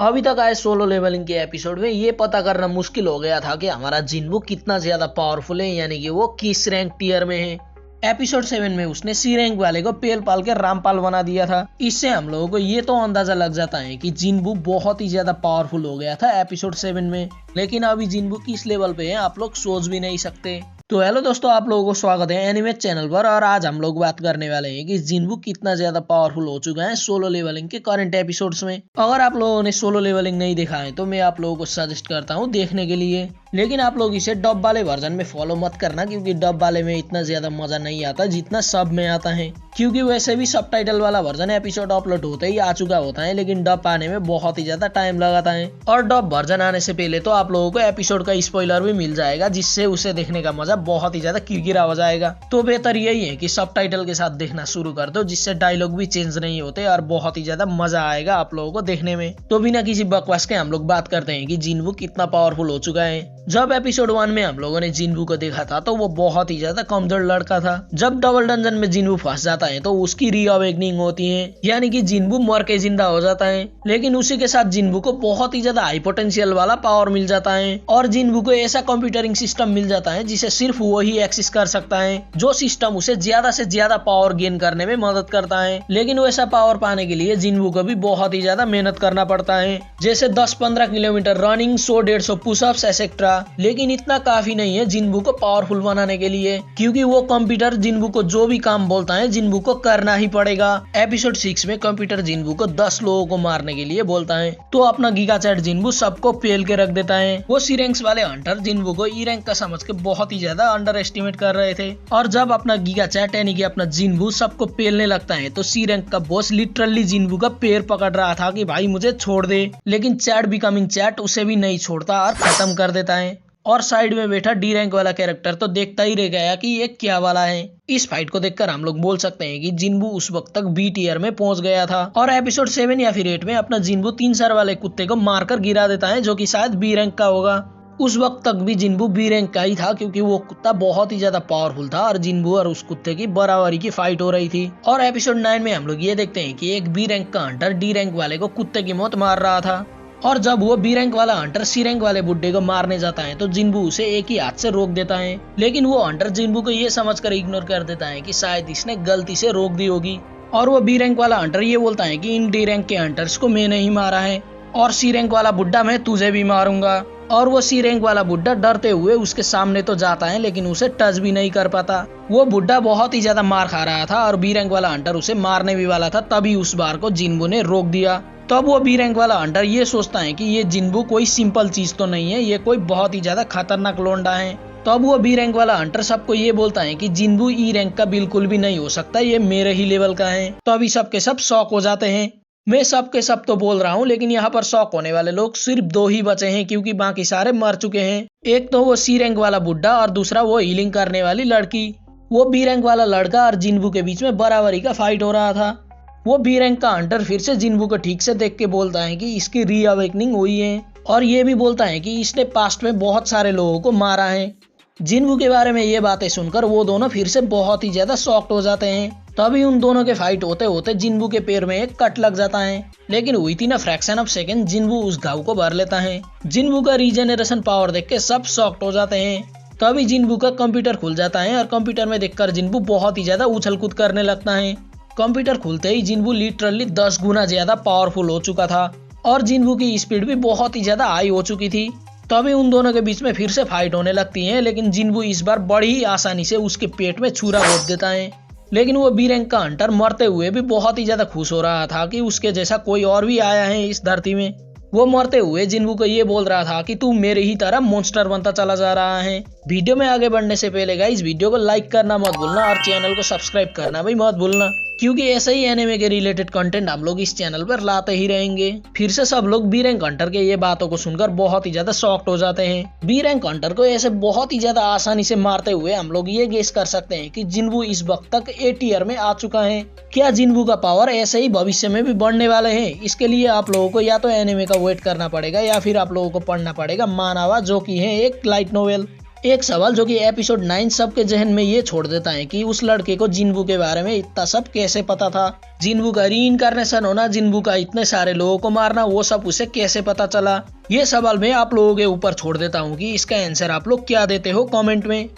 अभी तक आए सोलो लेवलिंग के एपिसोड में ये पता करना मुश्किल हो गया था कि हमारा जिन्बू कितना ज्यादा पावरफुल है, यानी कि वो किस रैंक टियर में है। एपिसोड 7 में उसने सी रैंक वाले को पेल पाल के रामपाल बना दिया था। इससे हम लोगों को ये तो अंदाजा लग जाता है कि जिन्बू बहुत ही ज्यादा पावरफुल हो गया था एपिसोड 7 में। लेकिन अभी जिन्बू किस लेवल पे है आप लोग सोच भी नहीं सकते। तो हेलो दोस्तों, आप लोगों को स्वागत है एनिमे चैनल पर। और आज हम लोग बात करने वाले हैं कि जिन्बू कितना ज्यादा पावरफुल हो चुका है सोलो लेवलिंग के करंट एपिसोड्स में। अगर आप लोगों ने सोलो लेवलिंग नहीं देखा है तो मैं आप लोगों को सजेस्ट करता हूँ देखने के लिए। लेकिन आप लोग इसे डब वाले वर्जन में फॉलो मत करना, क्योंकि डब वाले में इतना ज्यादा मजा नहीं आता जितना सब में आता है। क्योंकि वैसे भी सबटाइटल वाला वर्जन एपिसोड अपलोड होते ही आ चुका होता है, लेकिन डब आने में बहुत ही ज्यादा टाइम लगाता है। और डब वर्जन आने से पहले तो आप लोगों को एपिसोड का स्पॉइलर भी मिल जाएगा, जिससे उसे देखने का मजा बहुत ही ज्यादा किरकिरा हो जाएगा। तो बेहतर यही है कि सबटाइटल के साथ देखना शुरू कर दो, जिससे डायलॉग भी चेंज नहीं होते और बहुत ही ज्यादा मजा आएगा आप लोगों को देखने में। तो बिना किसी बकवास के हम लोग बात करते हैं कि जिन्बू कितना पावरफुल हो चुका है। जब एपिसोड 1 में हम लोगों ने जिन्बू को देखा था तो वो बहुत ही ज्यादा कमजोर लड़का था। जब डबल डंजन में जिन्बू फंस जाता है तो उसकी रीअवेकनिंग होती है, यानी कि जिन्बू मर के जिंदा हो जाता है। लेकिन उसी के साथ जिन्बू को बहुत ही ज्यादा हाई पोटेंशियल वाला पावर मिल जाता है और जिन्बू को ऐसा कंप्यूटरिंग सिस्टम मिल जाता है जिसे सिर्फ वो ही एक्सेस कर सकता है, जो सिस्टम उसे ज्यादा से ज्यादा पावर गेन करने में मदद करता है। लेकिन वैसा पावर पाने के लिए जिन्बू को भी बहुत ही ज्यादा मेहनत करना पड़ता है, जैसे 10-15 किलोमीटर रनिंग, 100-150 पुशअप्स एक्सेट्रा। लेकिन इतना काफी नहीं है जिन्बू को पावरफुल बनाने के लिए, क्योंकि वो कंप्यूटर जिन्बू को जो भी काम बोलता है जिन्बू को करना ही पड़ेगा। एपिसोड 6 में कंप्यूटर जिन्बू को 10 लोगों को मारने के लिए बोलता है, तो अपना गीगा चैट जिन्बू सबको पेल के रख देता है। वो सी रैंक्स वाले हंटर जिन्बू को ई रैंक का समझ के बहुत ही ज्यादा अंडर एस्टिमेट कर रहे थे। और जब अपना गीगा चैट यानी कि अपना जिन्बू सबको पेलने लगता है तो सी रैंक का बॉस लिटरली जिन्बू का पैर पकड़ रहा था कि भाई मुझे छोड़ दे, लेकिन चैट बिकमिंग चैट उसे भी नहीं छोड़ता और खत्म कर देता है। और साइड में बैठा डी रैंक वाला कैरेक्टर तो देखता ही रह गया कि ये क्या वाला है। इस फाइट को देखकर हम लोग बोल सकते हैं कि जिन्बू उस वक्त तक बी टियर में पहुंच गया था। और एपिसोड 7 या फिर 8 में अपना जिन्बू 3 सर वाले कुत्ते को मारकर गिरा देता है, जो कि शायद बी रैंक का होगा। उस वक्त तक भी जिन्बू बी रैंक का ही था, क्योंकि वो कुत्ता बहुत ही ज्यादा पावरफुल था और जिन्बू और उस कुत्ते की बराबरी की फाइट हो रही थी। और एपिसोड 9 में हम लोग ये देखते हैं कि एक बी रैंक का हंटर डी रैंक वाले को कुत्ते की मौत मार रहा था। और जब वो बी रैंक वाला हंटर सी रैंक वाले बुड्ढे को मारने जाता है तो जिन्बू उसे एक ही हाथ से रोक देता है। लेकिन वो हंटर जिन्बू को ये समझकर इग्नोर कर देता है कि शायद इसने गलती से रोक दी होगी। और वो बी रैंक वाला हंटर ये बोलता है कि इन डी रैंक के हंटर्स को मैंने ही मारा है, और सी रैंक वाला बुड्ढा मैं तुझे भी मारूंगा। और वो सी रैंक वाला बुड्ढा डरते हुए उसके सामने तो जाता है, लेकिन उसे टच भी नहीं कर पाता। वो बुड्ढा बहुत ही ज्यादा मार खा रहा था और बी रैंक वाला हंटर उसे मारने भी वाला था, तभी उस बार को जिन्बू ने रोक दिया। तब वो बी रैंक वाला हंटर ये सोचता है कि ये जिन्बू कोई सिंपल चीज तो नहीं है, ये कोई बहुत ही ज्यादा खतरनाक लोंडा है। तब वो बी रैंक वाला हंटर सबको ये बोलता है कि जिन्बू ई रैंक का बिल्कुल भी नहीं हो सकता, ये मेरे ही लेवल का है। तो अभी सबके सब शॉक हो जाते हैं। मैं सबके सब तो बोल रहा हूँ, लेकिन यहाँ पर शॉक होने वाले लोग सिर्फ 2 ही बचे हैं, क्योंकि बाकी सारे मर चुके हैं। एक तो वो सी रैंक वाला बुड्ढा और दूसरा वो हीलिंग करने वाली लड़की। वो बी रैंक वाला लड़का और जिन्बू के बीच में बराबरी का फाइट हो रहा था। वो बी रैंक का हंटर फिर से जिन्बू को ठीक से देख के बोलता है कि इसकी रीअवेकनिंग हुई है, और ये भी बोलता है कि इसने पास्ट में बहुत सारे लोगों को मारा है। जिन्बू के बारे में ये बातें सुनकर वो दोनों फिर से बहुत ही ज्यादा शॉक्ड हो जाते हैं। तभी उन दोनों के फाइट होते होते जिन्बू के पैर में एक कट लग जाता है, लेकिन हुई थी ना फ्रैक्शन ऑफ सेकंड जिन्बू उस घाव को भर लेता है। जिन्बू का रीजनरेशन पावर देख के सब शॉक्ड हो जाते हैं। तभी जिन्बू का कंप्यूटर खुल जाता है और कंप्यूटर में देखकर जिन्बू बहुत ही ज्यादा उछल कूद करने लगता है। कंप्यूटर खुलते ही जिन्बू लिटरली 10 गुना ज्यादा पावरफुल हो चुका था और जिन्बू की स्पीड भी बहुत ही ज्यादा हाई हो चुकी थी। तभी उन दोनों के बीच में फिर से फाइट होने लगती है, लेकिन जिन्बू इस बार बड़ी ही आसानी से उसके पेट में छुरा घोंप देता है। लेकिन वो बी रैंक का हंटर मरते हुए भी बहुत ही ज्यादा खुश हो रहा था कि उसके जैसा कोई और भी आया है इस धरती में। वो मरते हुए जिन्बू को ये बोल रहा था कि तू मेरे ही तरह मॉन्स्टर बनता चला जा रहा है। वीडियो में आगे बढ़ने से पहले गाइस वीडियो को लाइक करना मत भूलना और चैनल को सब्सक्राइब करना भी मत भूलना, क्योंकि ऐसे ही एनिमे के रिलेटेड कंटेंट हम लोग इस चैनल पर लाते ही रहेंगे। फिर से सब लोग बी रैंक हंटर के ये बातों को सुनकर बहुत ही ज्यादा शॉक्ड हो जाते हैं। बी रैंक हंटर को ऐसे बहुत ही ज्यादा आसानी से मारते हुए हम लोग ये गेस कर सकते हैं कि जिन्बू इस वक्त तक ए टियर में आ चुका है। क्या जिन्बू का पावर ऐसे ही भविष्य में भी बढ़ने वाले हैं? इसके लिए आप लोगों को या तो एनिमे का वेट करना पड़ेगा या फिर आप लोगों को पढ़ना पड़ेगा मानावा, जो कि है एक लाइट नोवेल। एक सवाल जो कि एपिसोड 9 सबके जहन में ये छोड़ देता है कि उस लड़के को जिन्बू के बारे में इतना सब कैसे पता था। जिन्बू का रीइंकार्नेशन होना, जिन्बू का इतने सारे लोगों को मारना, वो सब उसे कैसे पता चला। ये सवाल मैं आप लोगों के ऊपर छोड़ देता हूँ कि इसका आंसर आप लोग क्या देते हो कमेंट में।